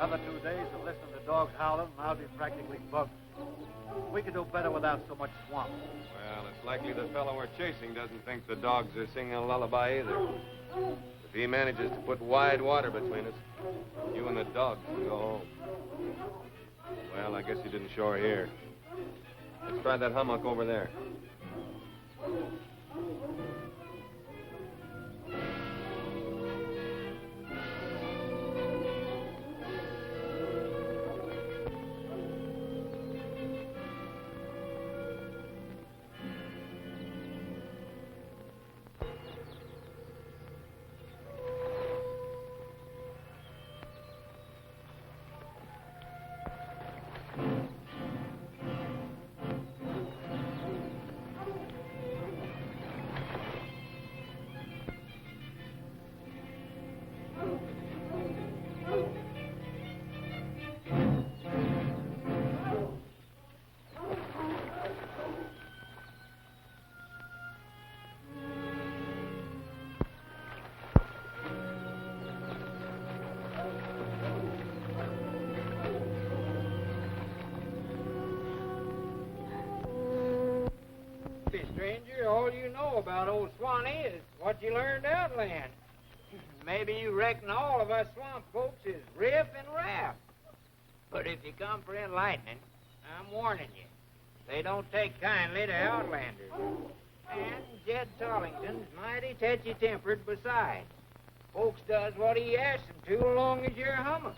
Another 2 days of listening to dogs howling, and I'll be practically bugged. We could do better without so much swamp. Well, it's likely the fellow we're chasing doesn't think the dogs are singing a lullaby either. If he manages to put wide water between us, you and the dogs can go home. Well, I guess he didn't shore here. Let's try that hummock over there. Stranger, all you know about old Swanee is what you learned outland. Maybe you reckon all of us swamp folks is riff and raff. But if you come for enlightening, I'm warning you. They don't take kindly to outlanders. And Jed Tollington's mighty tetchy-tempered besides. Folks does what he asks them to, as long as you're humming.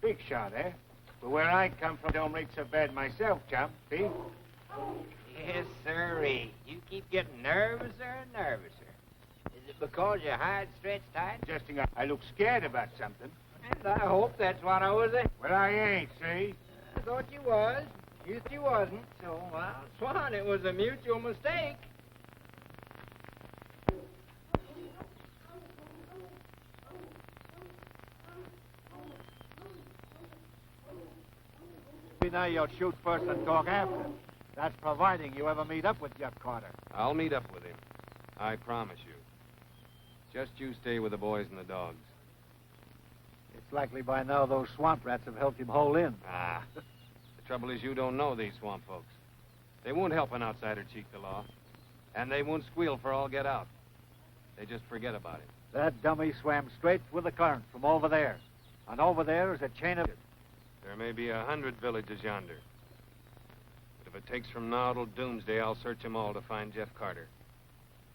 Big shot, eh? But where I come from, don't rate so bad myself, chum. See? Yes, sirree. You keep getting nervouser and nervouser. Is it because your hide stretched tight? Suggesting I look scared about something. And I hope that's what I was at. Well, I ain't, see? I thought you was. Used you wasn't. So, well, Swan, it was a mutual mistake. Now you'll shoot first and talk after. That's providing you ever meet up with Jeff Carter. I'll meet up with him. I promise you. Just you stay with the boys and the dogs. It's likely by now those swamp rats have helped him hole in. Ah. The trouble is you don't know these swamp folks. They won't help an outsider cheat the law. And they won't squeal for all get out. They just forget about it. That dummy swam straight with the current from over there. And over there is a chain of... There may be 100 villages yonder. But if it takes from now till doomsday, I'll search them all to find Jeff Carter.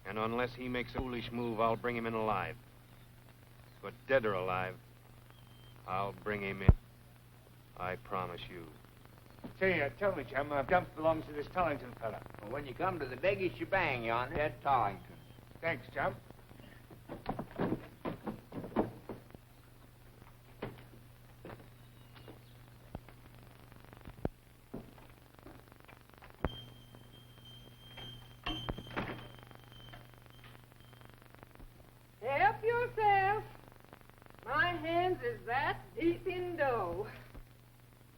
And unless he makes a foolish move, I'll bring him in alive. But dead or alive, I'll bring him in. I promise you. Say, tell me, chum, Dump belongs to this Tollington fella. Well, when you come to the biggest shebang yonder, Jed Tollington. Thanks, chum. Help yourself. My hands is that deep in dough.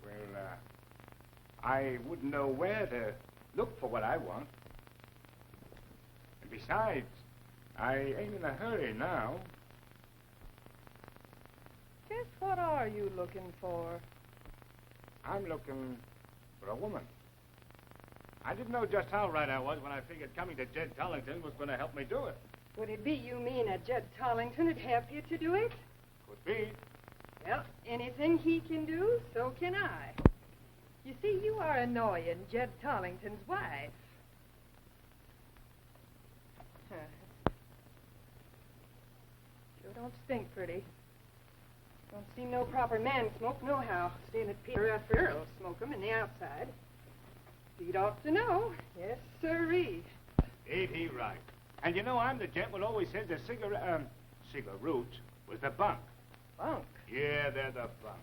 Well, I wouldn't know where to look for what I want. And besides, I ain't in a hurry now. Just what are you looking for? I'm looking for a woman. I didn't know just how right I was when I figured coming to Jed Tollington was going to help me do it. Would it be you mean that Jed Tollington would help you to do it? Could be. Well, anything he can do, so can I. You see, you are annoying Jed Tollington's wife. Sure don't stink pretty. Don't seem no proper man smoke nohow. Staying at Peter after Earl smoke 'em in the outside. He'd ought to know. Yes, sirree. Ain't he right? And you know, I'm the gent what always said the cigarettes was the bunk. Bunk. Yeah, they're the bunk.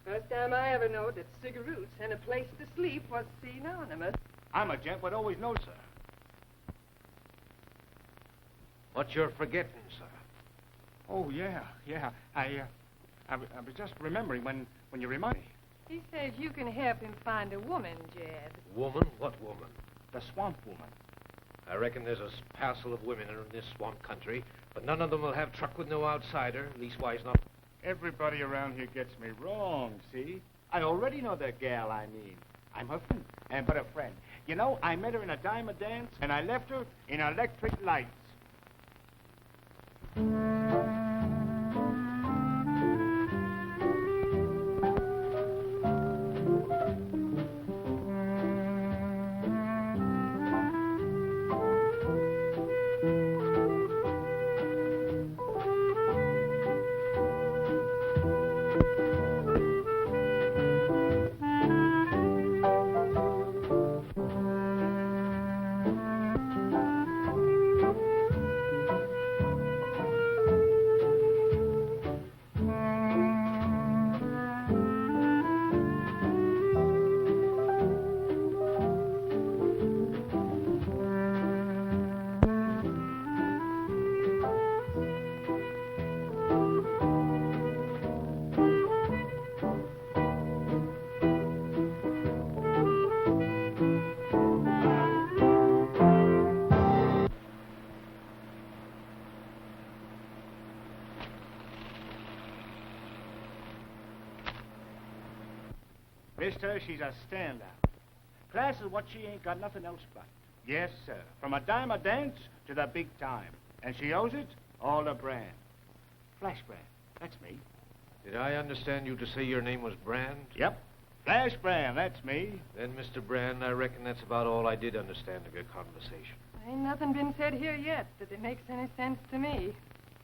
First time I ever knowed that cigarettes and a place to sleep was synonymous. I'm a gent what always knows, sir. What you're forgetting, sir. Oh, yeah. I was just remembering when you remind me. He says you can help him find a woman, Jed. Woman? What woman? The swamp woman. I reckon there's a parcel of women in this swamp country, but none of them will have truck with no outsider, leastwise not... Everybody around here gets me wrong, see? I already know the gal I mean. I'm her friend, and but a friend. You know, I met her in a dime a dance, and I left her in electric lights. Mister, she's a standout. Class is what she ain't got nothing else but. Yes, sir. From a dime a dance to the big time. And she owes it all to Brand. Flash Brand. That's me. Did I understand you to say your name was Brand? Yep. Flash Brand, that's me. Then, Mr. Brand, I reckon that's about all I did understand of your conversation. Ain't nothing been said here yet that it makes any sense to me.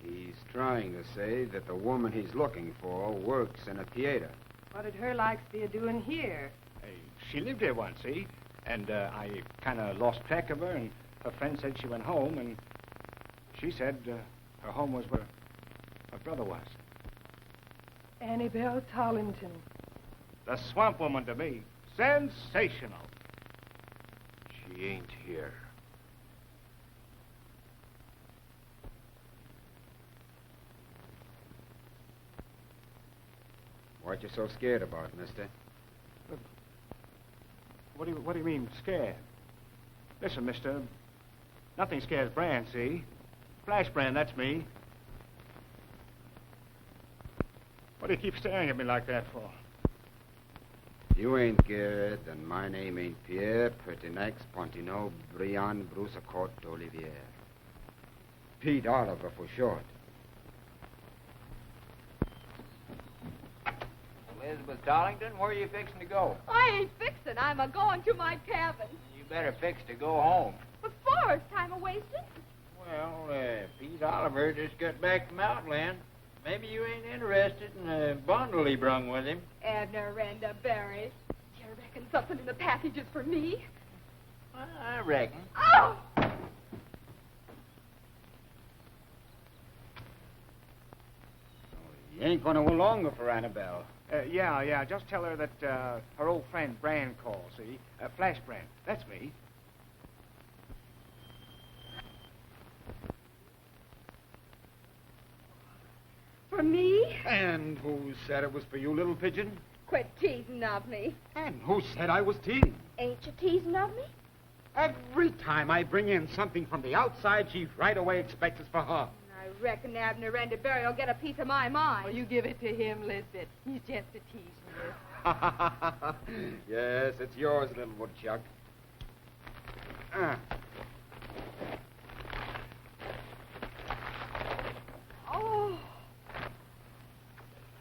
He's trying to say that the woman he's looking for works in a theater. What did her likes be a-doing here? Hey, she lived here once, see? And I kind of lost track of her, and her friend said she went home, and she said her home was where her brother was. Annabelle Tollington. The swamp woman to me. Sensational. She ain't here. What you so scared about, mister? What do you mean, scared? Listen, mister, nothing scares Brand, see? Flash Brand, that's me. What do you keep staring at me like that for? You ain't Garrett, and my name ain't Pierre, Pertinax, Pontineau, Briand, Brusacourt, Olivier. Pete Oliver for short. Elizabeth Tollington, where are you fixing to go? I ain't fixing. I'm a-going to my cabin. You better fix to go home. What for? Is time a-wasting? Well, Pete Oliver just got back from Outland. Maybe you ain't interested in the bundle he brung with him. Abner Renda Barry. Do you reckon something in the package is for me? I reckon. Oh! You ain't gonna go longer for Annabelle. Yeah, just tell her that her old friend Brand called, see? Flash Brand, that's me. For me? And who said it was for you, little pigeon? Quit teasing of me. And who said I was teasing? Ain't you teasing of me? Every time I bring in something from the outside, she right away expects it's for her. I reckon Abner Renda Barry will get a piece of my mind. Oh, you give it to him, Lisbeth. He's just a teasing you. Yes, it's yours, little woodchuck. Oh.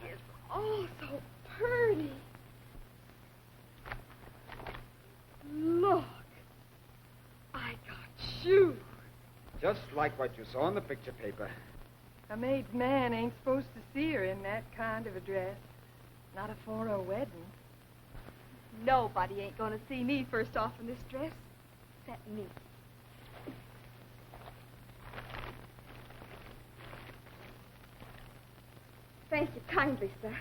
It's all so pretty. Look. I got you. Just like what you saw in the picture paper. A maid's man ain't supposed to see her in that kind of a dress. Not afore a wedding. Nobody ain't gonna see me first off in this dress, except me. Thank you kindly, sir.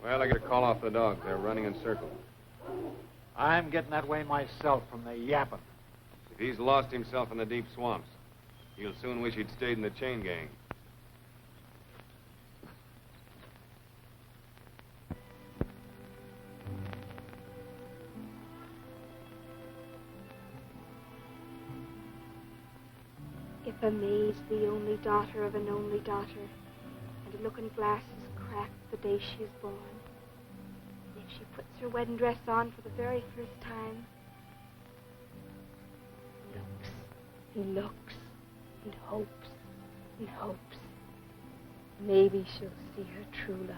Well, I got to call off the dogs. They're running in circles. I'm getting that way myself from the yapping. If he's lost himself in the deep swamps, he'll soon wish he'd stayed in the chain gang. If a maid's the only daughter of an only daughter, and a looking-glass is cracked the day she is born, and if she puts her wedding dress on for the very first time, looks and looks and hopes and hopes, maybe she'll see her true love.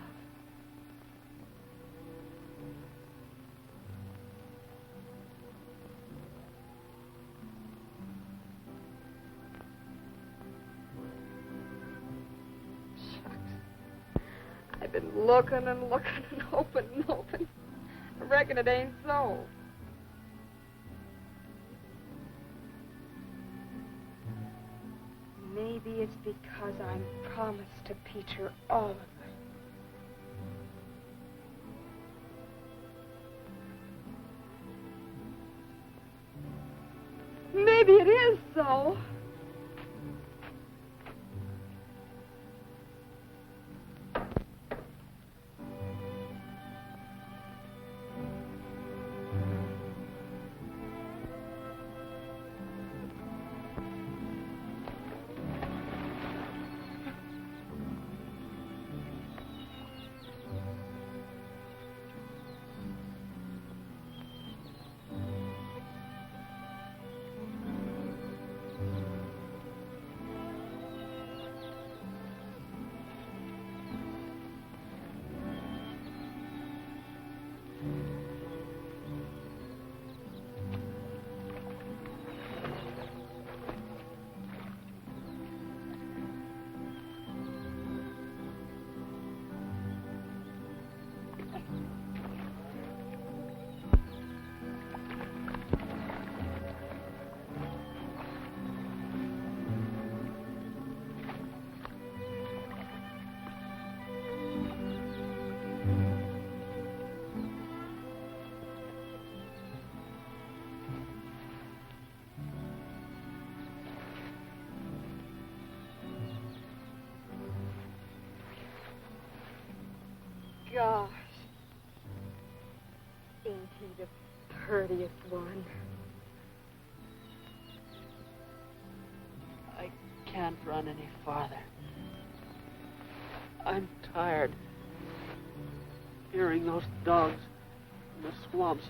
I've been looking and looking and hoping and hoping. I reckon it ain't so. Maybe it's because I'm promised to Peter Oliver. Maybe it is so. Gosh. Ain't he the prettiest one? I can't run any farther. I'm tired. Hearing those dogs in the swamps.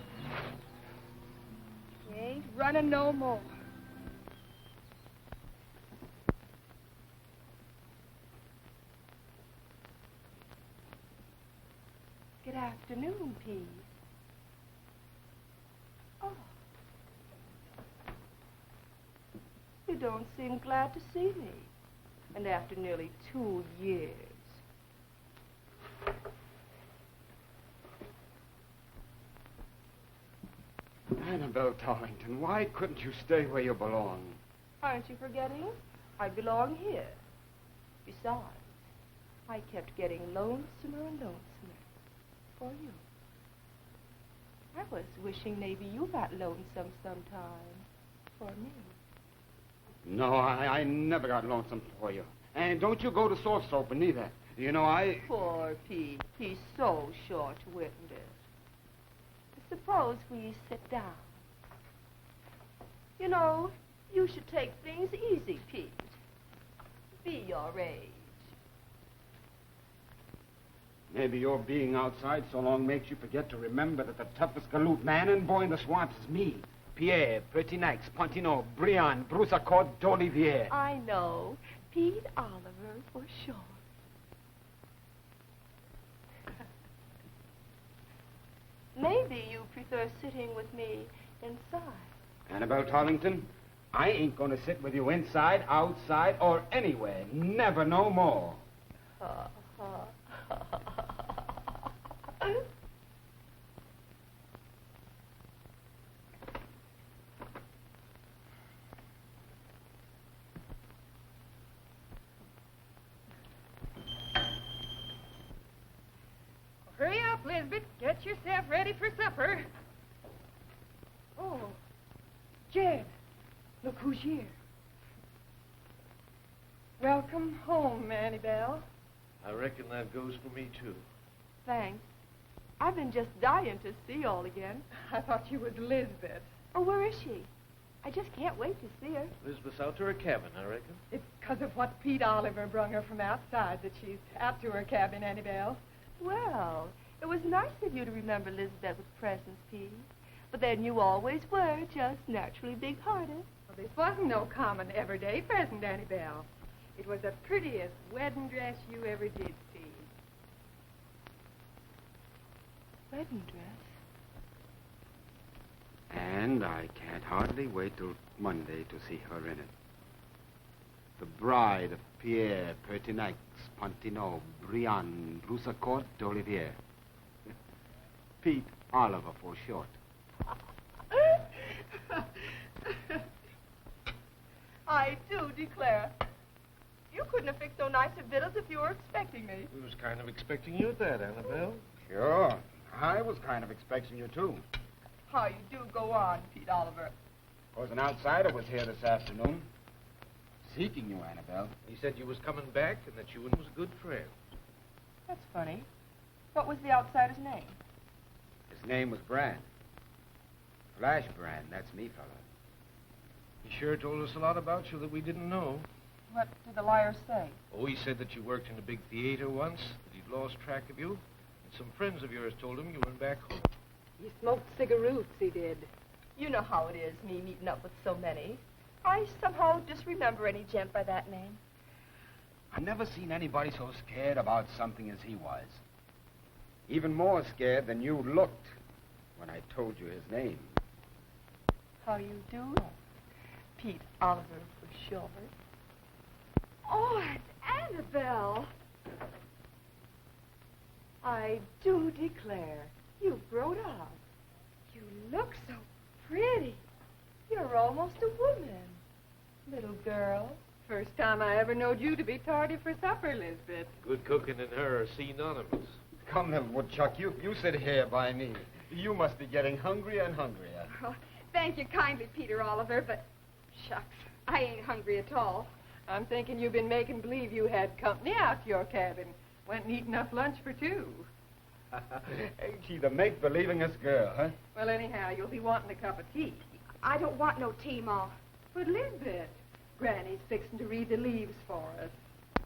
You ain't running no more. Good afternoon, Pete. Oh. You don't seem glad to see me. And after nearly 2 years. Annabelle Tarlington, why couldn't you stay where you belong? Aren't you forgetting? I belong here. Besides, I kept getting lonesomer and lonesomer for you. I was wishing maybe you got lonesome sometime for me. No, I never got lonesome for you. And don't you go to soft soaping either. You know, Poor Pete. He's so short-winded. Suppose we sit down. You know, you should take things easy, Pete. Be your age. Maybe your being outside so long makes you forget to remember that the toughest galoot man and boy in the swamps is me. Pierre, Pretinax, Pontino, Brian, Brusacourt, d'Olivier. I know. Pete Oliver for sure. Maybe you prefer sitting with me inside. Annabelle Tarlington, I ain't gonna sit with you inside, outside, or anywhere. Never no more. Hurry up, Lisbeth. Get yourself ready for supper. Oh, Jed, Look who's here. Welcome home, Annabelle. I reckon that goes for me, too. Thanks. I've been just dying to see you all again. I thought you was Lisbeth. Oh, where is she? I just can't wait to see her. Elizabeth's out to her cabin, I reckon. It's 'cause of what Pete Oliver brung her from outside that she's out to her cabin, Annabelle. Well, it was nice of you to remember Elizabeth with presents, Pete. But then you always were just naturally big-hearted. Well, this wasn't no common everyday present, Annabelle. It was the prettiest wedding dress you ever did see. Wedding dress? And I can't hardly wait till Monday to see her in it. The bride of Pierre Pertinax Pontineau Briand Broussarcourt d'Olivier. Pete Oliver for short. I do declare. You couldn't have fixed so nice a victuals if you were expecting me. We was kind of expecting you at that, Annabelle. Sure. I was kind of expecting you, too. How you do go on, Pete Oliver. Of course, an outsider was here this afternoon. Seeking you, Annabelle. He said you was coming back and that you and was good friends. That's funny. What was the outsider's name? His name was Brand. Flash Brand, that's me, fella. He sure told us a lot about you that we didn't know. What did the liar say? Oh, he said that you worked in a big theater once, that he'd lost track of you, and some friends of yours told him you went back home. He smoked cigarettes, he did. You know how it is, me meeting up with so many. I somehow disremember any gent by that name. I never seen anybody so scared about something as he was. Even more scared than you looked when I told you his name. How you do? Pete Oliver for short. Oh, it's Annabelle. I do declare, you've grown up. You look so pretty. You're almost a woman. Little girl. First time I ever knowed you to be tardy for supper, Lisbeth. Good cooking and her are synonymous. Come, little woodchuck, you sit here by me. You must be getting hungrier and hungrier. Oh, thank you kindly, Peter Oliver, but shucks, I ain't hungry at all. I'm thinking you've been making believe you had company out to your cabin. Went and eat enough lunch for two. Ain't she the make-believingest girl, huh? Well, anyhow, you'll be wanting a cup of tea. I don't want no tea, Ma. But Lisbeth, Granny's fixing to read the leaves for us.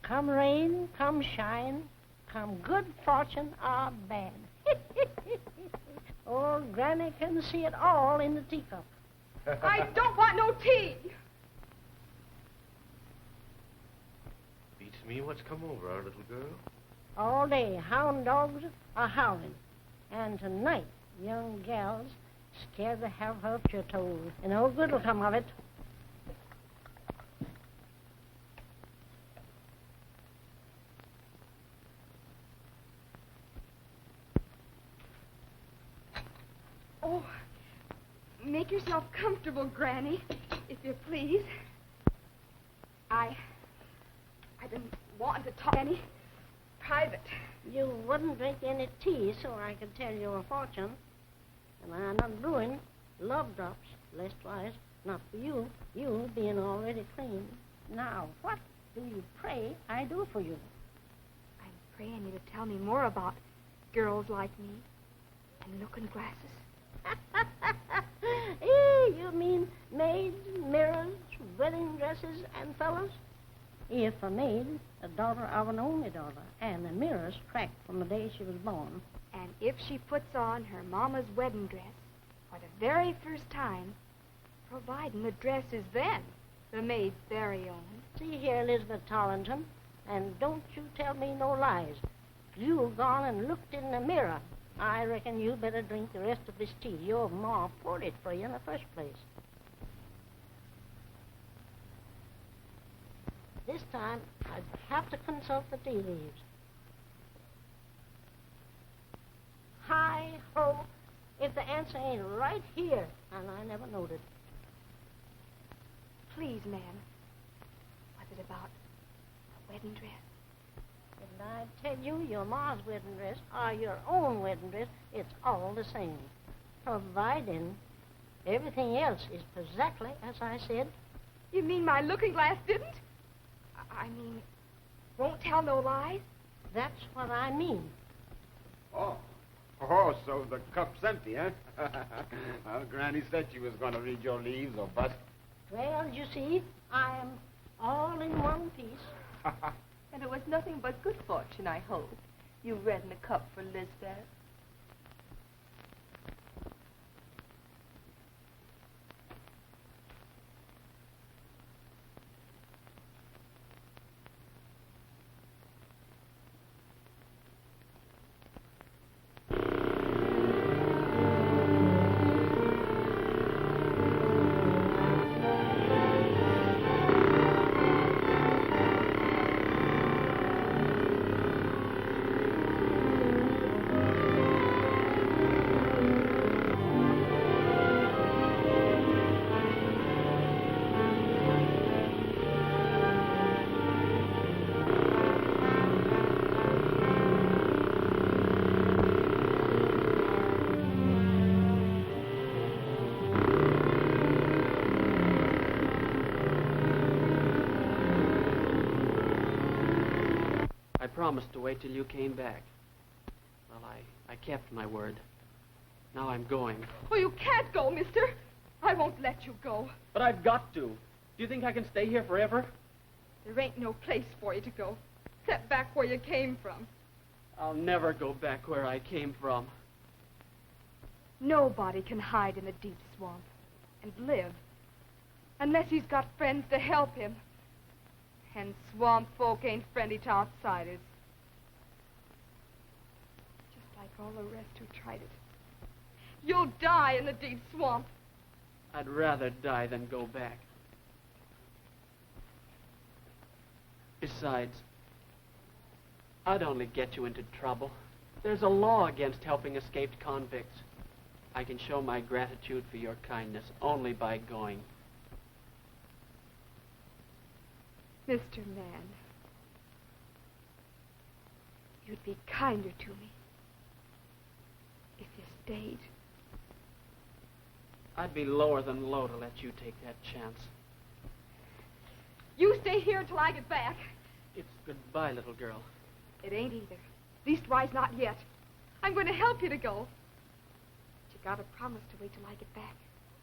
Come rain, come shine, come good fortune or bad. Oh, Granny can see it all in the teacup. I don't want no tea. Beats me what's come over our little girl. All day, hound dogs are howling. And tonight, young gals scared to have her up your toes. And no good will come of it. Oh, make yourself comfortable, Granny, if you please. I've been wanting to talk any private. You wouldn't drink any tea, so I could tell you a fortune. And I'm not brewing love drops, leastwise, not for you, you being already clean. Now, what do you pray I do for you? I'm praying you to tell me more about girls like me and looking glasses. You mean maids, mirrors, wedding dresses, and fellas? If a maid, a daughter of an only daughter, and the mirror's cracked from the day she was born. And if she puts on her mama's wedding dress for the very first time, providing the dress is then the maid's very own. See here, Elizabeth Torrington, and don't you tell me no lies. You've gone and looked in the mirror. I reckon you better drink the rest of this tea. Your ma poured it for you in the first place. This time, I'd have to consult the tea leaves. Hi-ho, if the answer ain't right here, and I never noted. Please, ma'am, was it about a wedding dress? Did I tell you your ma's wedding dress or your own wedding dress, it's all the same. Providing everything else is exactly as I said. You mean my looking glass didn't? I mean, won't tell no lies? That's what I mean. Oh, so the cup's empty, huh? Well, Granny said she was going to read your leaves or bust. Well, you see, I am all in one piece. And it was nothing but good fortune, I hope. You read in a cup for Lisbeth. I promised to wait till you came back. Well, I kept my word. Now I'm going. Oh, you can't go, mister. I won't let you go. But I've got to. Do you think I can stay here forever? There ain't no place for you to go, except back where you came from. I'll never go back where I came from. Nobody can hide in a deep swamp and live unless he's got friends to help him. And swamp folk ain't friendly to outsiders. Just like all the rest who tried it. You'll die in the deep swamp. I'd rather die than go back. Besides, I'd only get you into trouble. There's a law against helping escaped convicts. I can show my gratitude for your kindness only by going. Mr. Man, you'd be kinder to me if you stayed. I'd be lower than low to let you take that chance. You stay here until I get back. It's goodbye, little girl. It ain't either. Leastwise, not yet. I'm going to help you to go. But you gotta promise to wait till I get back.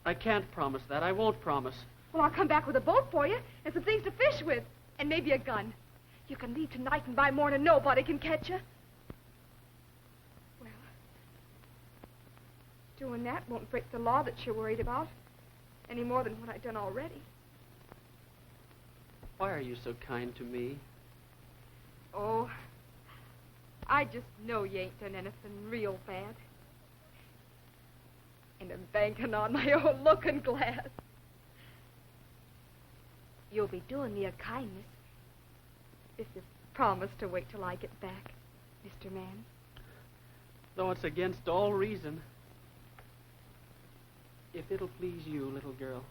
I can't promise that. I won't promise. Well, I'll come back with a boat for you and some things to fish with. And maybe a gun. You can leave tonight and by morning nobody can catch you. Well, doing that won't break the law that you're worried about. Any more than what I've done already. Why are you so kind to me? Oh, I just know you ain't done anything real bad. And I'm banking on my own looking glass. You'll be doing me a kindness if you promise to wait till I get back, Mr. Man. Though it's against all reason. If it'll please you, little girl,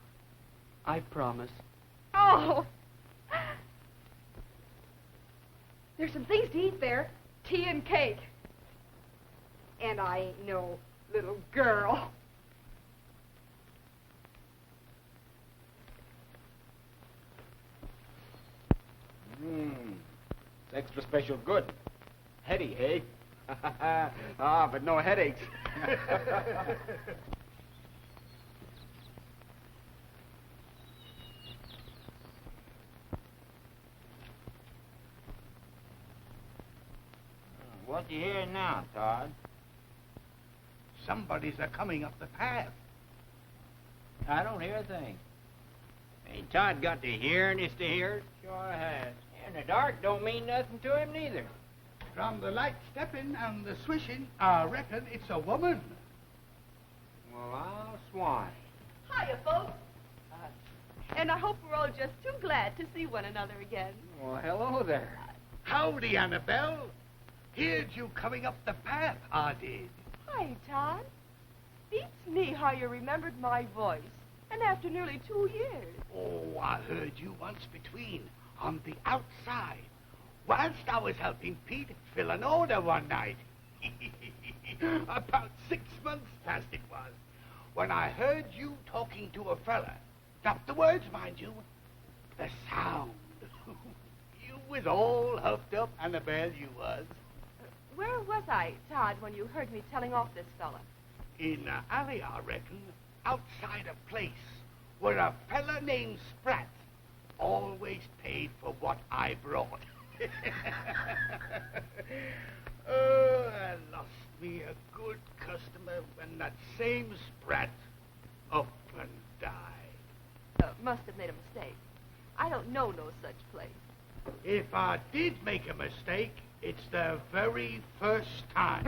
I promise. Oh! There's some things to eat there. Tea and cake. And I ain't no little girl. It's extra special good. Heady, hey? But no headaches. What do you hear now, Todd? Somebody's a-coming up the path. I don't hear a thing. Ain't Todd got the hearingest to hear? Sure has. In the dark don't mean nothing to him neither. From the light stepping and the swishing, I reckon it's a woman. Well, I'll swan. Hiya, folks. And I hope we're all just too glad to see one another again. Well, hello there. Howdy, Annabelle. Heard you coming up the path, I did. Hi, Todd. Beats me how you remembered my voice. And after nearly 2 years. Oh, I heard you once between, on the outside, whilst I was helping Pete fill an order one night. About 6 months past it was, when I heard you talking to a fella. Not the words, mind you, The sound. You was all huffed up, Annabelle, you was. Where was I, Todd, when you heard me telling off this fella? In the alley, I reckon, outside a place where a fella named Spratt always paid for what I brought. Oh, I lost me a good customer when that same Spratt up and died. Must have made a mistake. I don't know no such place. If I did make a mistake, it's the very first time.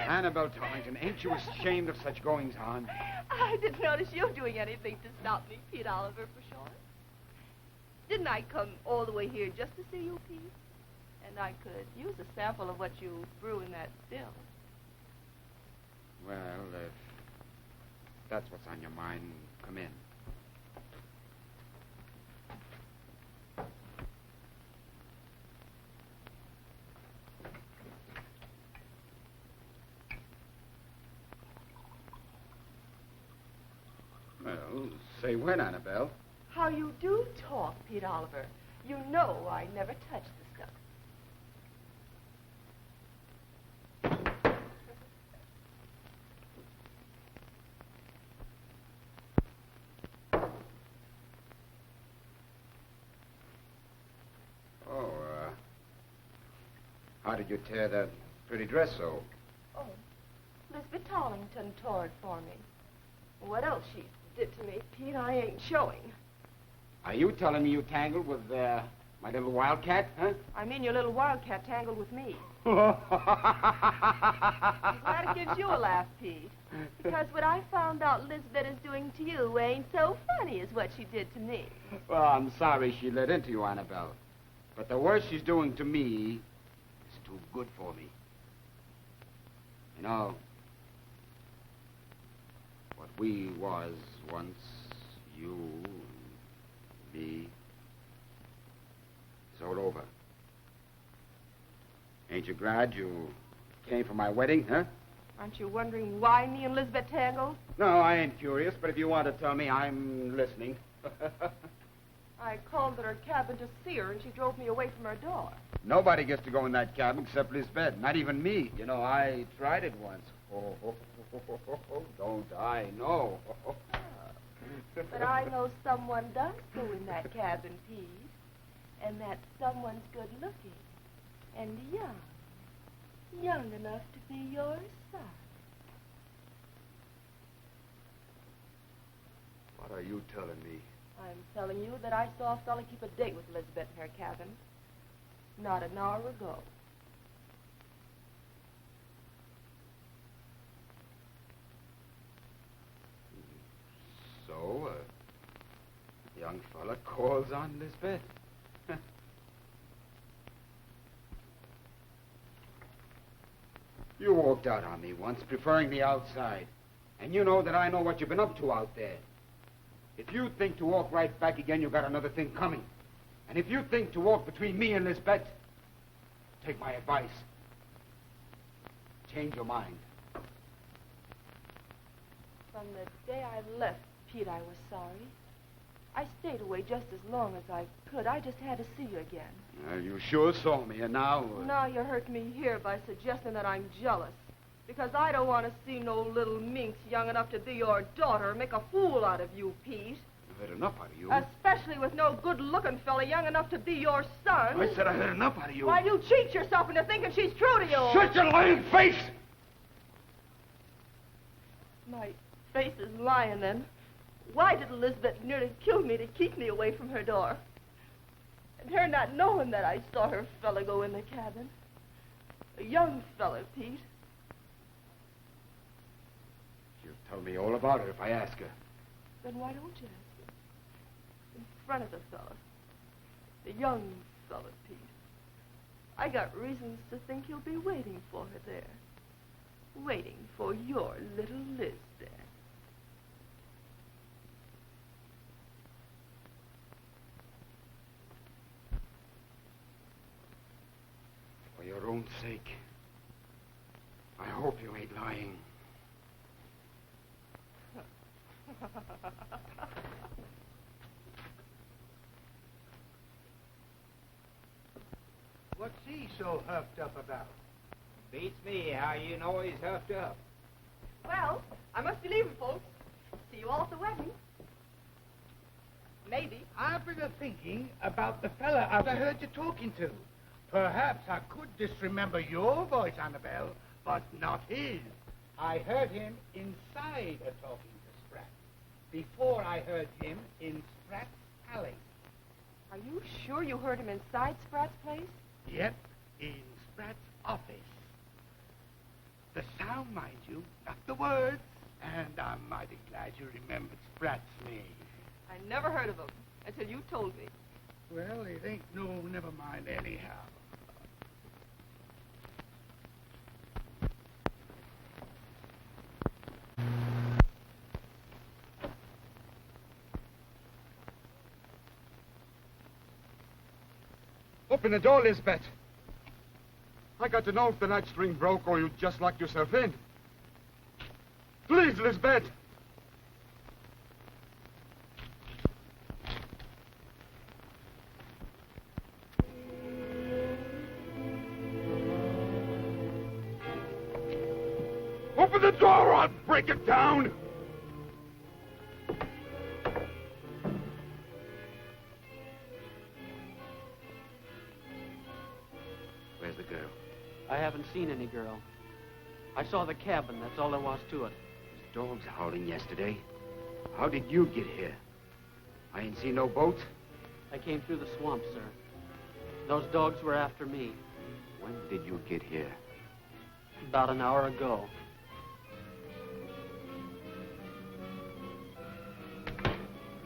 Annabelle Torrington, ain't you ashamed of such goings-on? I didn't notice you doing anything to stop me, Pete Oliver, for sure. Didn't I come all the way here just to see you, Pete? And I could use a sample of what you brew in that still. Well, if that's what's on your mind, come in. Well, say when, Annabelle. How you do talk, Pete Oliver. You know I never touch the stuff. Oh, how did you tear that pretty dress so? Oh, Lisbeth Tollington tore it for me. What else she did to me, Pete, I ain't showing. Are you telling me you tangled with my little wildcat, huh? I mean your little wildcat tangled with me. I'm glad it gives you a laugh, Pete. Because what I found out Lisbeth is doing to you ain't so funny as what she did to me. Well, I'm sorry she let into you, Annabelle. But the worst she's doing to me is too good for me. You know, what we was once, you, me, it's all over. Ain't you glad you came for my wedding, huh? Aren't you wondering why me and Lisbeth tangled? No, I ain't curious, but if you want to tell me, I'm listening. I called at her cabin to see her, and she drove me away from her door. Nobody gets to go in that cabin except Lisbeth, not even me. You know, I tried it once. Don't I know? But I know someone does go in that cabin, Pete. And that someone's good looking and young. Young enough to be your son. What are you telling me? I'm telling you that I saw a fella keep a date with Elizabeth in her cabin. Not an hour ago. So, a young fella calls on Lisbeth. You walked out on me once, preferring the outside. And you know that I know what you've been up to out there. If you think to walk right back again, you got another thing coming. And if you think to walk between me and Lisbeth, take my advice. Change your mind. From the day I left, Pete, I was sorry. I stayed away just as long as I could. I just had to see you again. Well, you sure saw me, and now... Now you hurt me here by suggesting that I'm jealous. Because I don't want to see no little minx young enough to be your daughter make a fool out of you, Pete. I've had enough out of you. Especially especially with no good-looking fella young enough to be your son. I said I heard enough out of you. Why do you cheat yourself into thinking she's true to you? Shut your lying face! My face is lying, then. Why did Elizabeth nearly kill me to keep me away from her door? And her not knowing that I saw her fella go in the cabin. A young fella, Pete. She'll tell me all about it if I ask her. Then why don't you ask her? In front of the fella. The young fella, Pete. I got reasons to think he'll be waiting for her there. Waiting for your little Liz there. For your own sake, I hope you ain't lying. What's he so huffed up about? Beats me how you know he's huffed up. Well, I must be leaving, folks. See you all at the wedding. Maybe. I've been thinking about the fella I heard you talking to. Perhaps I could disremember your voice, Annabelle, but not his. I heard him inside talking to Spratt, before I heard him in Spratt's alley. Are you sure you heard him inside Spratt's place? Yep, in Spratt's office. The sound, mind you, not the words. And I'm mighty glad you remembered Spratt's name. I never heard of him until you told me. Well, it ain't no never mind anyhow. Open the door, Lisbeth. I got to know if the night string broke or you just locked yourself in. Please, Lisbeth. Open the door or I'll break it down. Where's the girl? I haven't seen any girl. I saw the cabin, that's all there was to it. Dogs howling yesterday. How did you get here? I ain't seen no boat. I came through the swamp, sir. Those dogs were after me. When did you get here? About an hour ago.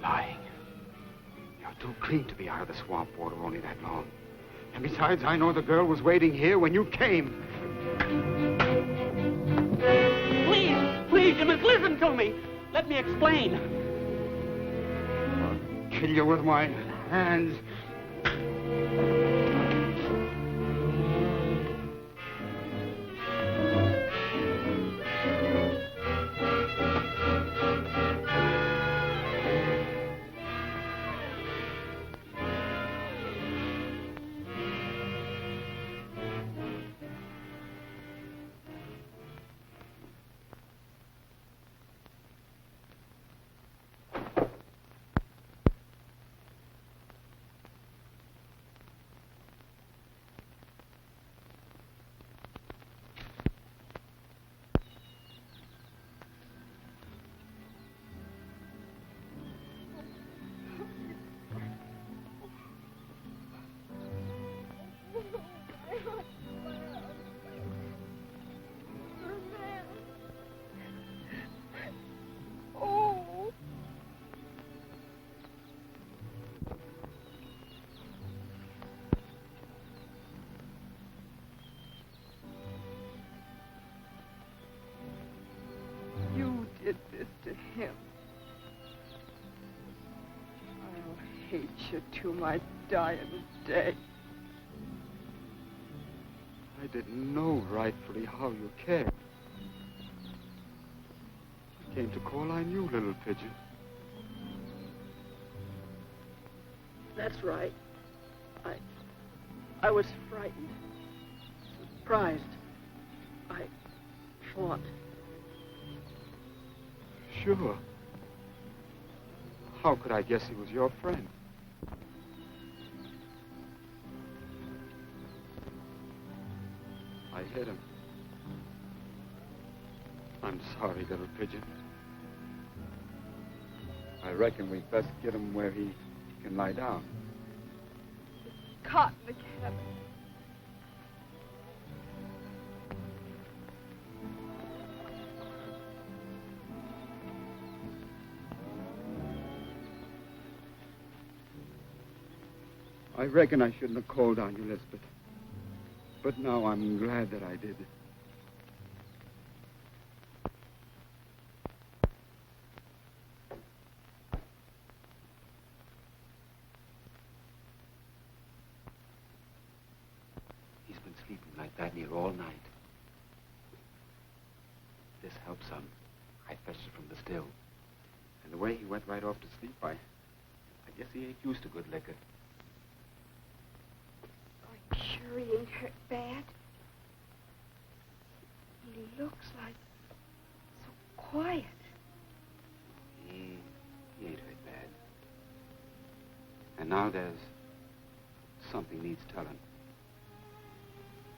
Lying. You're too clean to be out of the swamp water only that long. And besides, I know the girl was waiting here when you came. Please, Miss, listen to me. Let me explain. I'll kill you with my hands. Did this to him. I'll hate you to my dying day. I didn't know rightfully how you cared. I came to call on you, little pigeon. That's right. I was frightened. Surprised. I fought. Sure. How could I guess he was your friend? I hit him. I'm sorry, little pigeon. I reckon we'd best get him where he can lie down. Caught in the cabin. I reckon I shouldn't have called on you, Elizabeth. But now I'm glad that I did. He's been sleeping like that near all night. This helps some. I fetched it from the still. And the way he went right off to sleep, I guess he ain't used to good liquor. I'm sure he ain't hurt bad. He looks like so quiet. He ain't hurt bad. And now there's something needs telling.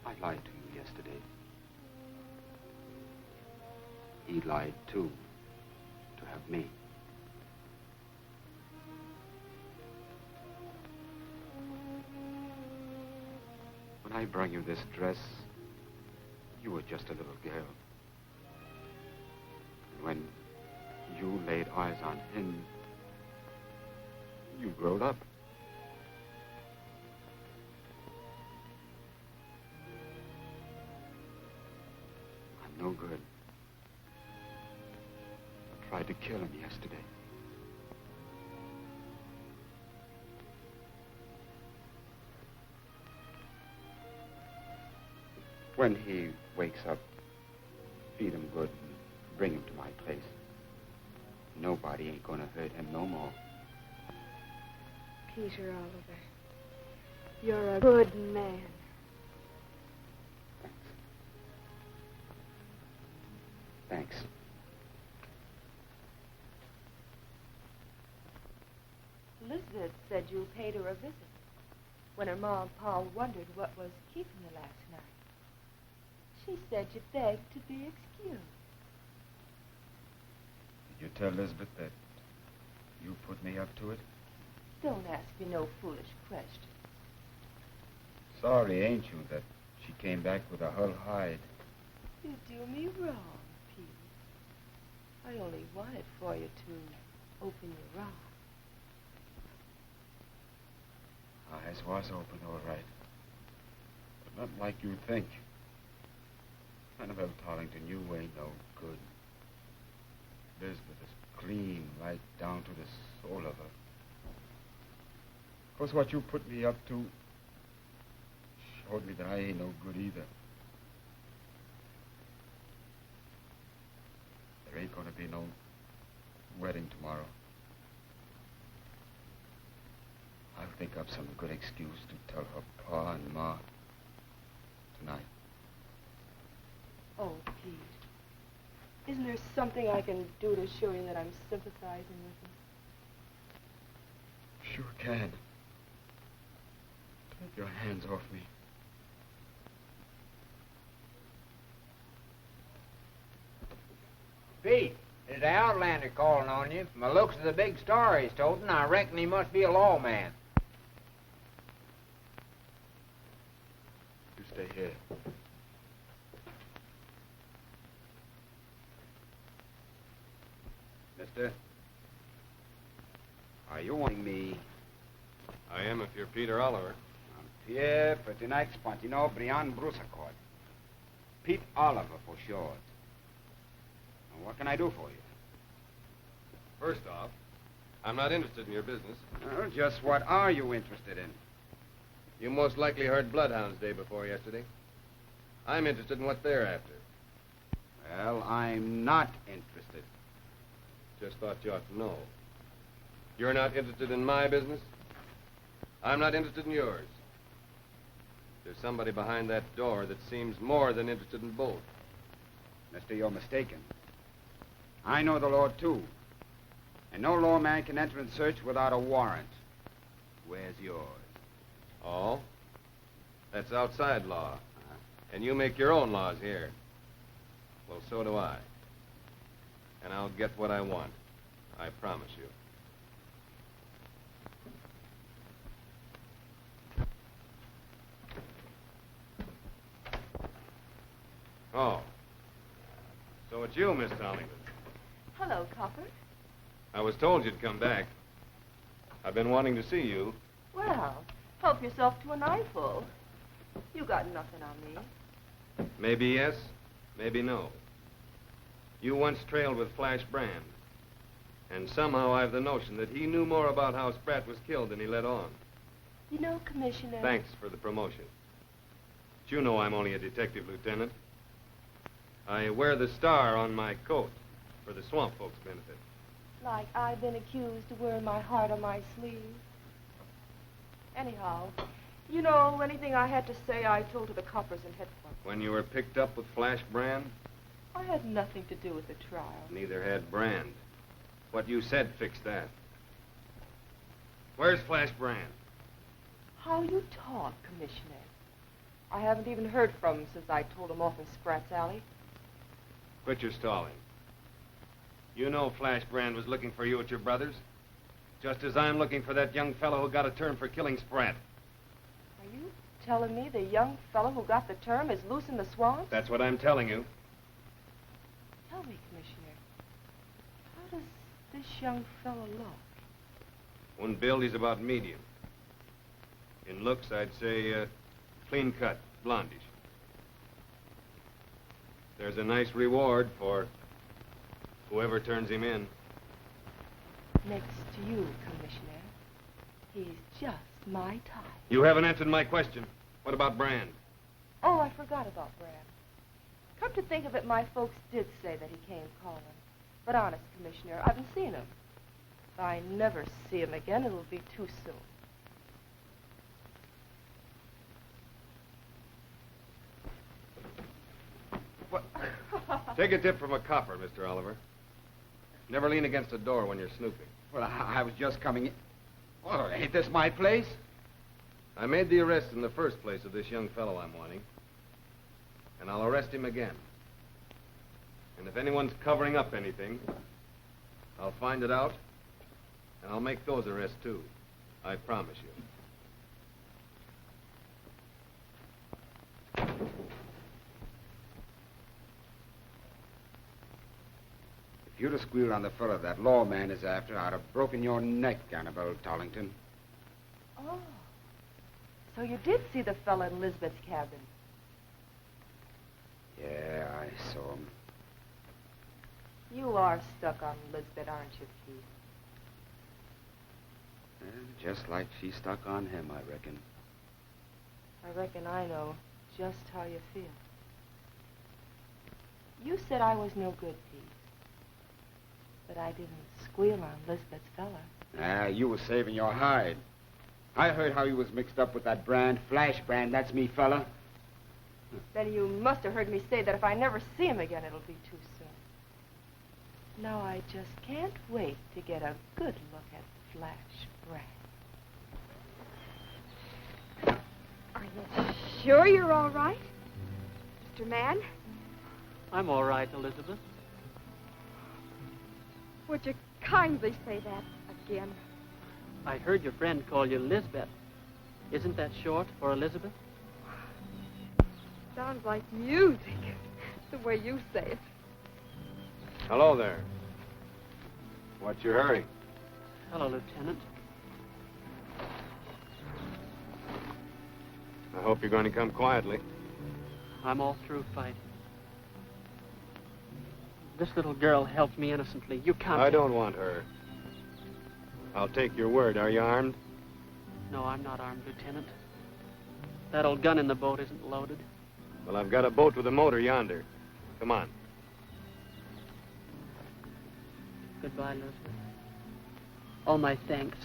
I lied to you yesterday. He lied, too, to have me. When I brought you this dress, you were just a little girl. And when you laid eyes on him, you growed up. I'm no good. I tried to kill him yesterday. When he wakes up, feed him good and bring him to my place. Nobody ain't gonna hurt him no more. Peter Oliver, you're a good man. Thanks. Elizabeth said you paid her a visit when her ma and pa wondered what was keeping you last night. She said you begged to be excused. Did you tell Elizabeth that you put me up to it? Don't ask me no foolish question. Sorry, ain't you, that she came back with a hull hide? You do me wrong, Pete. I only wanted for you to open your eyes. Eyes was open, all right. But not like you think. Annabelle Tollington, you ain't no good. Elizabeth is clean right down to the soul of her. 'Cause what you put me up to showed me that I ain't no good either. There ain't gonna be no wedding tomorrow. I'll think up some good excuse to tell her pa and ma tonight. Oh, Pete. Isn't there something I can do to show you that I'm sympathizing with you? Sure can. Take your hands off me. Pete, there's the Outlander calling on you. From the looks of the big star he's toting, I reckon he must be a lawman. You stay here. Mister, are you wanting me? I am if you're Peter Oliver. I'm Pierre Pertinax Pontino Brian Brusaccord. Pete Oliver for short. Now, what can I do for you? First off, I'm not interested in your business. Well, just what are you interested in? You most likely heard bloodhounds day before yesterday. I'm interested in what they're after. Well, I'm not interested. Just thought you ought to know. You're not interested in my business? I'm not interested in yours. There's somebody behind that door that seems more than interested in both. Mister, you're mistaken. I know the law, too. And no lawman can enter and search without a warrant. Where's yours? Oh? That's outside law. And you make your own laws here. Well, so do I. And I'll get what I want. I promise you. Oh. So it's you, Miss Tollington. Hello, Copper. I was told you'd come back. I've been wanting to see you. Well, help yourself to an eyeful. You got nothing on me. Maybe yes, maybe no. You once trailed with Flash Brand. And somehow I've the notion that he knew more about how Spratt was killed than he let on. You know, Commissioner... Thanks for the promotion. But you know I'm only a detective lieutenant. I wear the star on my coat for the swamp folks' benefit. Like I've been accused of wearing my heart on my sleeve. Anyhow, you know, anything I had to say, I told to the coppers in headquarters. When you were picked up with Flash Brand? I had nothing to do with the trial. Neither had Brand. What you said fixed that. Where's Flash Brand? How you talk, Commissioner. I haven't even heard from him since I told him off in Spratt's Alley. Quit your stalling. You know Flash Brand was looking for you at your brother's. Just as I'm looking for that young fellow who got a term for killing Spratt. Are you telling me the young fellow who got the term is loose in the swamp? That's what I'm telling you. Tell me, Commissioner, how does this young fellow look? One build, he's about medium. In looks, I'd say clean cut, blondish. There's a nice reward for whoever turns him in. Next to you, Commissioner, he's just my type. You haven't answered my question. What about Brand? Oh, I forgot about Brand. Come to think of it, my folks did say that he came calling. But honest, Commissioner, I haven't seen him. If I never see him again, it'll be too soon. What? Take a tip from a copper, Mr. Oliver. Never lean against a door when you're snooping. Well, I was just coming in. Well, ain't this my place? I made the arrest in the first place of this young fellow I'm wanting. And I'll arrest him again. And if anyone's covering up anything, I'll find it out, and I'll make those arrests, too. I promise you. If you'd have squealed on the fellow that lawman is after, I'd have broken your neck, Annabelle Tollington. Oh. So you did see the fella in Lisbeth's cabin? Yeah, I saw him. You are stuck on Lisbeth, aren't you, Pete? Just like she's stuck on him, I reckon. I reckon I know just how you feel. You said I was no good, Pete. But I didn't squeal on Lisbeth's fella. You was saving your hide. I heard how you was mixed up with that Brand, Flash Brand. That's me, fella. Then you must have heard me say that if I never see him again, it'll be too soon. Now I just can't wait to get a good look at Flash Brand. Are you sure you're all right, Mr. Mann? I'm all right, Elizabeth. Would you kindly say that again? I heard your friend call you Lisbeth. Isn't that short for Elizabeth? Sounds like music, the way you say it. Hello there. What's your hurry? Hello, Lieutenant. I hope you're going to come quietly. I'm all through fighting. This little girl helped me innocently. You can't... I don't want her. I'll take your word. Are you armed? No, I'm not armed, Lieutenant. That old gun in the boat isn't loaded. Well, I've got a boat with a motor yonder. Come on. Goodbye, Elizabeth. All my thanks.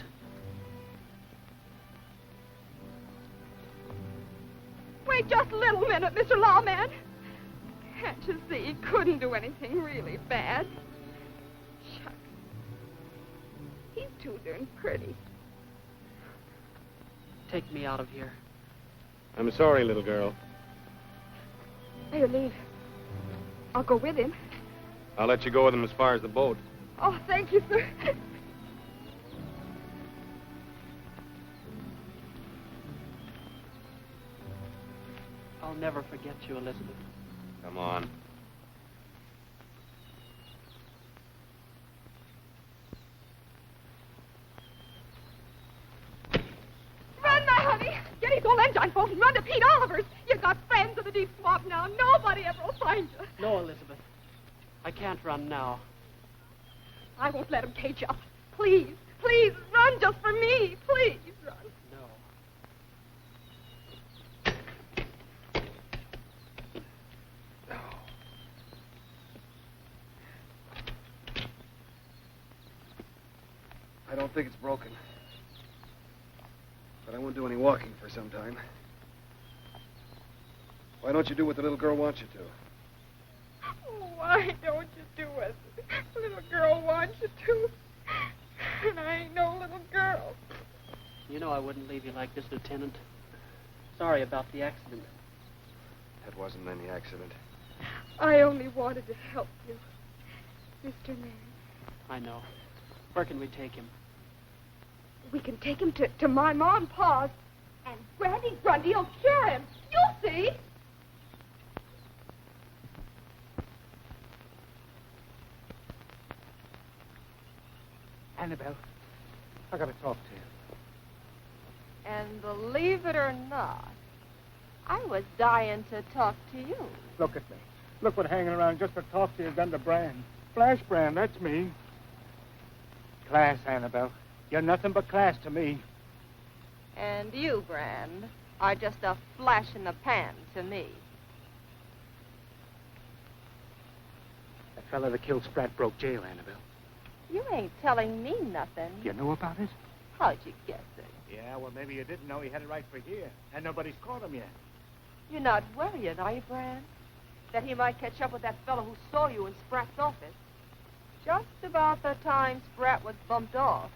Wait just a little minute, Mr. Lawman. Can't you see he couldn't do anything really bad? Shucks. He's too darn pretty. Take me out of here. I'm sorry, little girl. Here, leave. I'll go with him. I'll let you go with him as far as the boat. Oh, thank you, sir. I'll never forget you, Elizabeth. Come on. Run, my honey. Get his old engine boat and run to Pete Oliver's. You've got friends in the deep swamp now. Nobody ever will find you. No, Elizabeth. I can't run now. I won't let him cage you up. Please, please, run just for me. Please, run. No. I don't think it's broken. But I won't do any walking for some time. Why don't you do what the little girl wants you to? Why don't you do it? Little girl wants you to. And I ain't no little girl. You know I wouldn't leave you like this, Lieutenant. Sorry about the accident. That wasn't any accident. I only wanted to help you, Mr. Man. I know. Where can we take him? We can take him to my mom and pa's, and Granny Grundy will cure him. You'll see. Annabelle, I gotta talk to you. And believe it or not, I was dying to talk to you. Look at me. Look what hanging around just to talk to you has done to Brand. Flash Brand, that's me. Class, Annabelle. You're nothing but class to me. And you, Brand, are just a flash in the pan to me. That fella that killed Spratt broke jail, Annabelle. You ain't telling me nothing. You know about it? How'd you guess it? Yeah, well, maybe you didn't know he had it right for here, and nobody's caught him yet. You're not worrying, are you, Brand? That he might catch up with that fellow who saw you in Spratt's office. Just about the time Spratt was bumped off.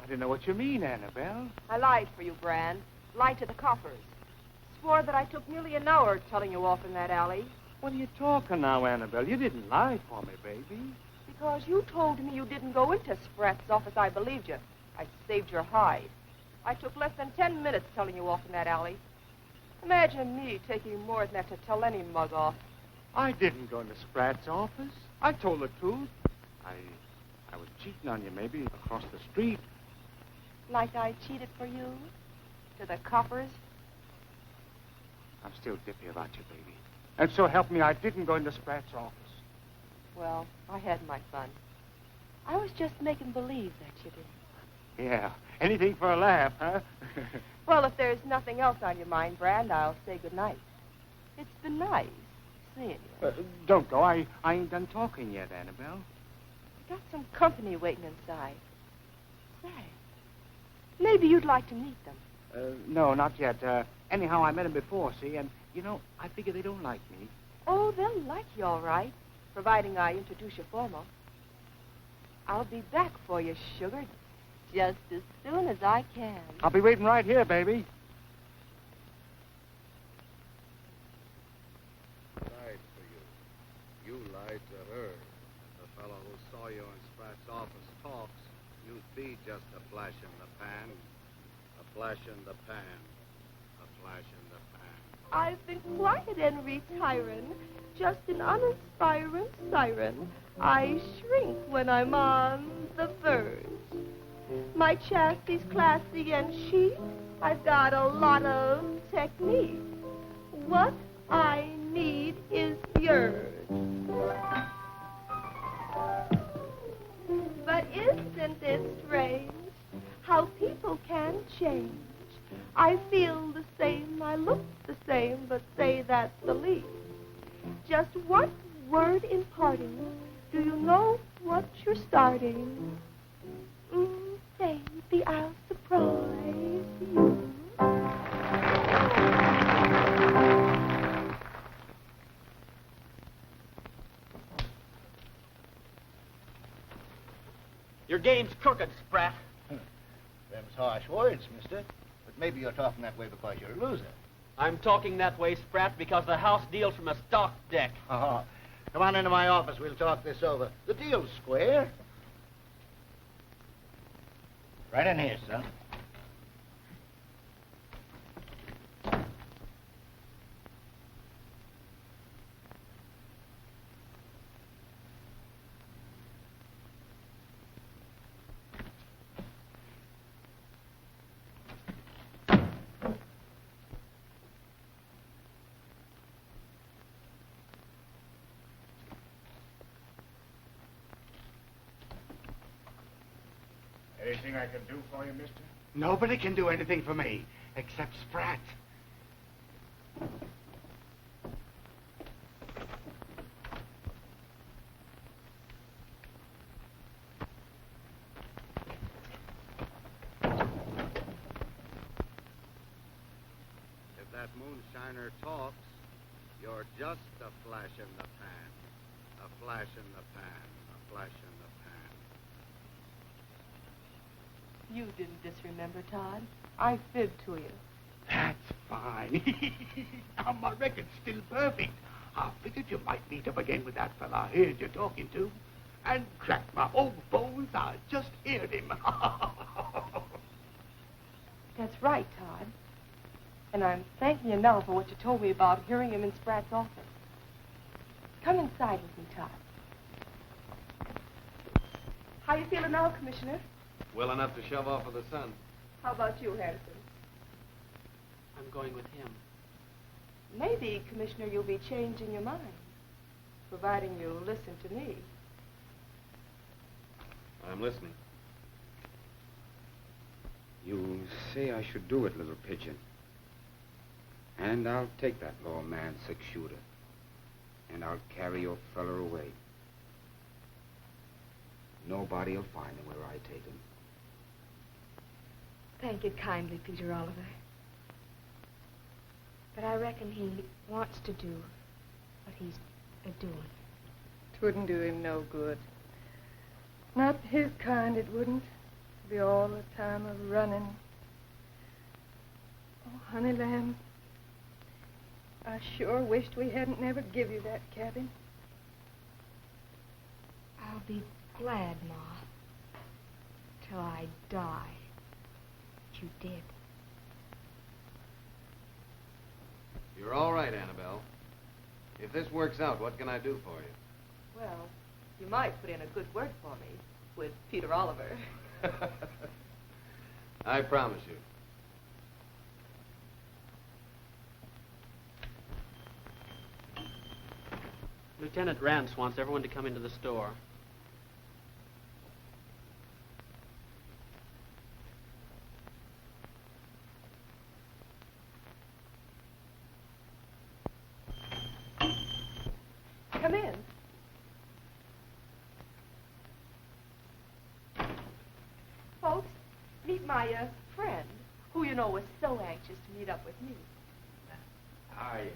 I didn't know what you mean, Annabelle. I lied for you, Brand. Lied to the coppers. Swore that I took nearly an hour telling you off in that alley. What are you talking now, Annabelle? You didn't lie for me, baby. Because you told me you didn't go into Spratt's office, I believed you. I saved your hide. I took less than 10 minutes telling you off in that alley. Imagine me taking more than that to tell any mug off. I didn't go into Spratt's office. I told the truth. I was cheating on you, maybe, across the street. Like I cheated for you? To the coppers? I'm still dippy about you, baby. And so help me, I didn't go into Spratt's office. Well, I had my fun. I was just making believe that you did. Yeah, anything for a laugh, huh? Well, if there's nothing else on your mind, Brand, I'll say good night. It's been nice seeing you. Don't go. I ain't done talking yet, Annabelle. I got some company waiting inside. Say, maybe you'd like to meet them. No, not yet. Anyhow, I met him before, see, and, you know, I figure they don't like me. Oh, they'll like you all right, providing I introduce you for them. I'll be back for you, sugar, just as soon as I can. I'll be waiting right here, baby. Lied for you. You lied to her. The fellow who saw you in Spratt's office talks. You'd be just a flash in the pan. A flash in the pan. A flash in the pan. I've been quiet and retiring, just an uninspiring siren. I shrink when I'm on the verge. My chassis classy and chic. I've got a lot of technique. What I need is yours. But isn't it strange how people can change? I feel the same, I look the same, but say that's the least. Just one word in parting. Do you know what you're starting? Baby, I'll surprise you. Your game's crooked, Spratt. Them's harsh words, mister. But maybe you're talking that way because you're a loser. I'm talking that way, Spratt, because the house deals from a stock deck. Oh, come on into my office. We'll talk this over. The deal's square. Right in here, son. Anything I can do for you, mister? Nobody can do anything for me except Spratt. If that moonshiner talks, you're just a flash in the pan. A flash in the pan. A flash in the pan. You didn't disremember, Todd. I fibbed to you. That's fine. Now, my record's still perfect. I figured you might meet up again with that fella I heard you talking to. And crack my old bones, I just heard him. That's right, Todd. And I'm thanking you now for what you told me about hearing him in Spratt's office. Come inside with me, Todd. How you feeling now, Commissioner? Well enough to shove off of the sun. How about you, Harrison? I'm going with him. Maybe, Commissioner, you'll be changing your mind, providing you listen to me. I'm listening. You say I should do it, little pigeon. And I'll take that lawman's six-shooter. And I'll carry your feller away. Nobody'll find him where I take him. Thank you kindly, Peter Oliver. But I reckon he wants to do what he's a-doing. 'Twouldn't do him no good. Not his kind, it wouldn't. Be all the time of running. Oh, honey lamb, I sure wished we hadn't never give you that cabin. I'll be glad, Ma, till I die, that you did. You're all right, Annabelle. If this works out, what can I do for you? Well, you might put in a good word for me with Peter Oliver. I promise you. Lieutenant Rance wants everyone to come into the store. Come in. Folks, meet my friend, who you know was so anxious to meet up with me. How are you?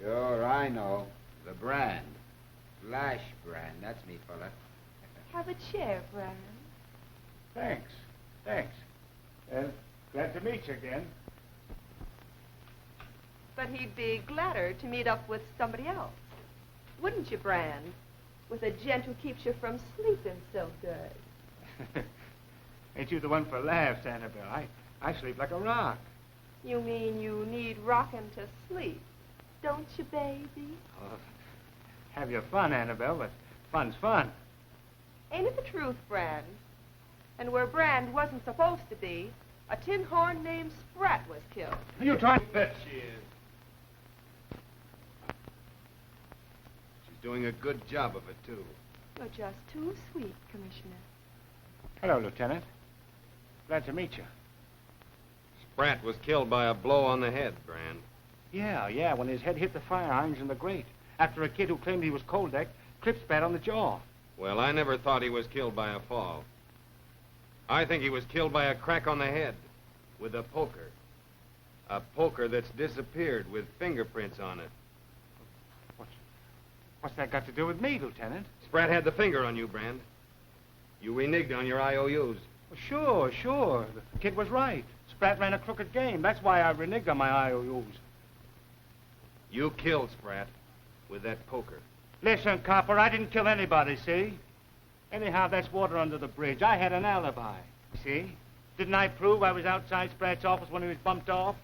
Sure, I know. The brand. Flash brand. That's me, fella. Have a chair, Brand. Thanks. Thanks. Glad to meet you again. But he'd be gladder to meet up with somebody else. Wouldn't you, Brand? With a gent who keeps you from sleeping so good. Ain't you the one for laughs, Annabelle? I sleep like a rock. You mean you need rocking to sleep, don't you, baby? Oh, have your fun, Annabelle, but fun's fun. Ain't it the truth, Brand? And where Brand wasn't supposed to be, a tin horn named Spratt was killed. You trying? Bet she is. She's doing a good job of it, too. You're just too sweet, Commissioner. Hello, Lieutenant. Glad to meet you. Spratt was killed by a blow on the head, Brand. Yeah, when his head hit the fire irons in the grate. After a kid who claimed he was cold-decked clipped Spratt on the jaw. Well, I never thought he was killed by a fall. I think he was killed by a crack on the head with a poker. A poker that's disappeared with fingerprints on it. What's that got to do with me, Lieutenant? Spratt had the finger on you, Brand. You reneged on your IOUs. Well, sure. The kid was right. Spratt ran a crooked game. That's why I reneged on my IOUs. You killed Spratt with that poker. Listen, copper, I didn't kill anybody, see? Anyhow, that's water under the bridge. I had an alibi, see? Didn't I prove I was outside Spratt's office when he was bumped off?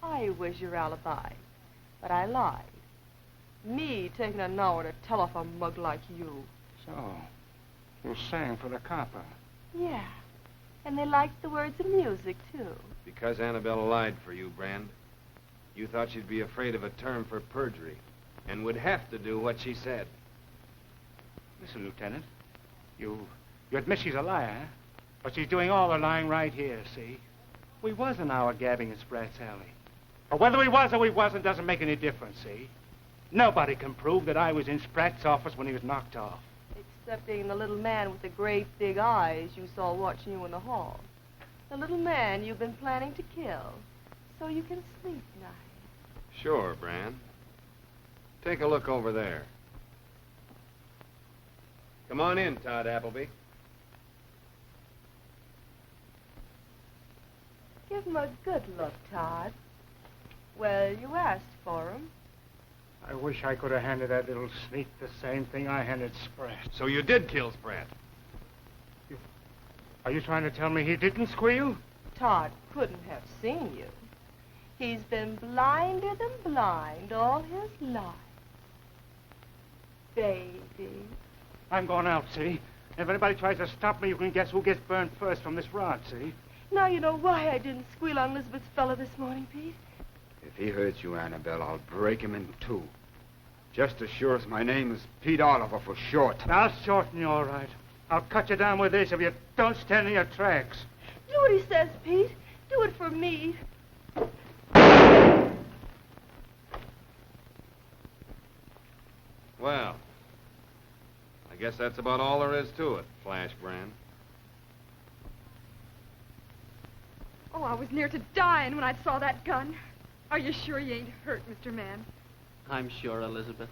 I was your alibi, but I lied. Me taking an hour to tell off a mug like you. So, you sang for the copper. Yeah, and they liked the words and music, too. Because Annabelle lied for you, Brand. You thought she'd be afraid of a term for perjury and would have to do what she said. Listen, Lieutenant, you admit she's a liar, huh? But she's doing all the lying right here, see? We was an hour gabbing in Spratt's alley. But whether we was or we wasn't doesn't make any difference, see? Nobody can prove that I was in Spratt's office when he was knocked off. Excepting the little man with the great big eyes you saw watching you in the hall. The little man you've been planning to kill, so you can sleep tonight. Sure, Brand. Take a look over there. Come on in, Todd Appleby. Give him a good look, Todd. Well, you asked for him. I wish I could have handed that little sneak the same thing I handed Spratt. So you did kill Spratt? Are you trying to tell me he didn't squeal? Todd couldn't have seen you. He's been blinder than blind all his life. Baby. I'm going out, see? If anybody tries to stop me, you can guess who gets burned first from this rod, see? Now you know why I didn't squeal on Elizabeth's fella this morning, Pete. If he hurts you, Annabelle, I'll break him in two. Just as sure as my name is Pete Oliver for short. I'll shorten you, all right. I'll cut you down with this if you don't stand in your tracks. Do what he says, Pete. Do it for me. Well, I guess that's about all there is to it, Flash Brand. Oh, I was near to dying when I saw that gun. Are you sure you ain't hurt, Mr. Man? I'm sure, Elizabeth.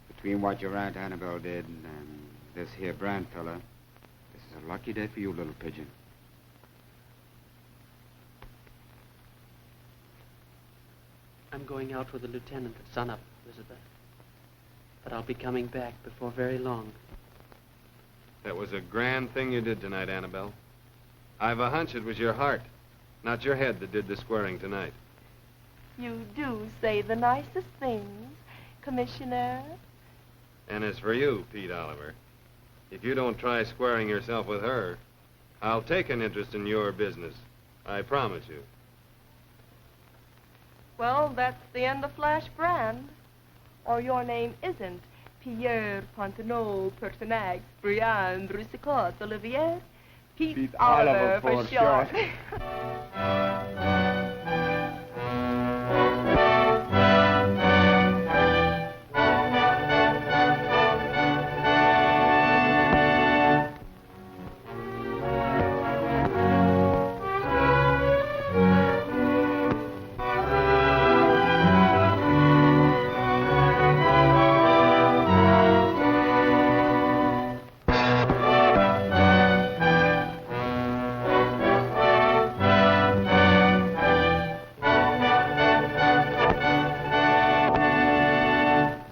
Between what your Aunt Annabelle did and this here Brand fella, this is a lucky day for you, little pigeon. I'm going out with the lieutenant at sunup, Elizabeth. But I'll be coming back before very long. That was a grand thing you did tonight, Annabelle. I've a hunch it was your heart, not your head, that did the squaring tonight. You do say the nicest things, Commissioner. And as for you, Pete Oliver, if you don't try squaring yourself with her, I'll take an interest in your business. I promise you. Well, that's the end of Flash Brand. Or your name isn't Pierre Pontenot Pertinax Briand Rusicot Olivier. Pete Oliver for short.